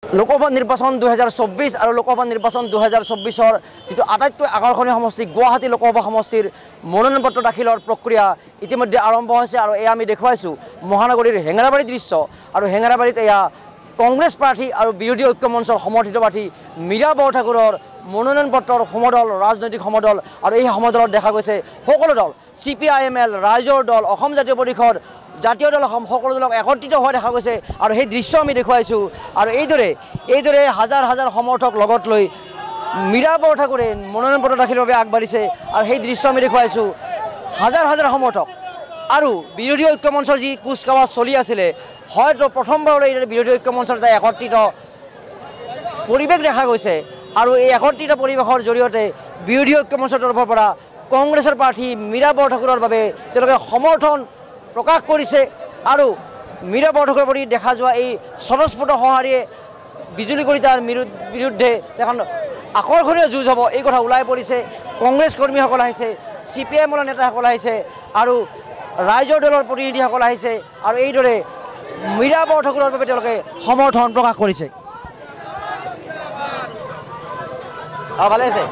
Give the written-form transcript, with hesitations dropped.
লোকসভা নিৰ্বাচন 2024 আৰু লোকসভা নিৰ্বাচন 2024ৰ যিটো আটাইতকৈ আকৰ্ষণীয় সমষ্টি গুৱাহাটী লোকসভা সমষ্টিৰ মনোনয়ন পত্ৰ দাখিলৰ প্ৰক্ৰিয়া ইতিমধ্যে আৰম্ভ হৈছে আৰু এয়া আমি দেখুৱাইছোঁ মহানগৰীৰ হেঙেৰাবাৰীৰ দৃশ্য আৰু হেঙেৰাবাৰীত এয়া কংগ্ৰেছ প্ৰাৰ্থী আৰু বিৰোধী ঐক্য মঞ্চৰ সমৰ্থিত প্ৰাৰ্থী মীৰা বৰঠাকুৰৰ মনোনয়ন পত্ৰৰ সমদল ৰাজনৈতিক সমদল আৰু এই সমদলত দেখা গৈছে সকলো দল CPIML ৰাইজৰ দল অসম জাতীয় পৰিষদ জাতীয় দল সকলো দলক একত্ৰিত হোৱা দেখা গৈছে আৰু সেই দৃশ্য আমি দেখুৱাইছোঁ আৰু এইদৰে হাজাৰ হাজাৰ সমৰ্থক লগত লৈ মীৰা বৰঠাকুৰে মনোনয়ন পত্ৰ দাখিলৰ বাবে আগবাঢ়িছে আৰু সেই দৃশ্য আমি দেখুৱাইছোঁ হাজাৰ হাজাৰ সমৰ্থক আৰু বিৰোধী ঐক্য মঞ্চৰ যি কুচকাৱাজ চলি আছিলে হয়তো প্ৰথমবাৰলৈ বিৰোধী ঐক্য মঞ্চৰ এটা একত্ৰিত পৰিৱেশ দেখা গৈছে আৰু এই একত্ৰিত পৰিৱেশৰ জৰিয়তে বিৰোধী ঐক্য মঞ্চৰ তৰফৰ পৰা কংগ্ৰেছৰ প্ৰাৰ্থী মীৰা বৰঠাকুৰৰ বাবে তেওঁলোকে সমৰ্থন প্ৰকাশ কৰিছে আৰু মীৰা বৰঠাকুৰৰ প্ৰতি দেখা যোৱা এই স্বতঃস্ফূৰ্ত সঁহাৰিয়ে বিজুলী কলিতাৰ বিৰুদ্ধে এখন আকৰ্ষণীয় যুঁজ হ'ব এই কথা ওলাই পৰিছে কংগ্ৰেছ কৰ্মীসকল আহিছে CPIMৰ নেতাসকল আহিছে আৰু ৰাইজৰ দলৰ প্ৰতিনিধিসকল আহিছে আৰু এইদৰে মীৰা বৰঠাকুৰৰ বাবে তেওঁলোকে সমৰ্থন প্ৰকাশ কৰিছে ভালে আছে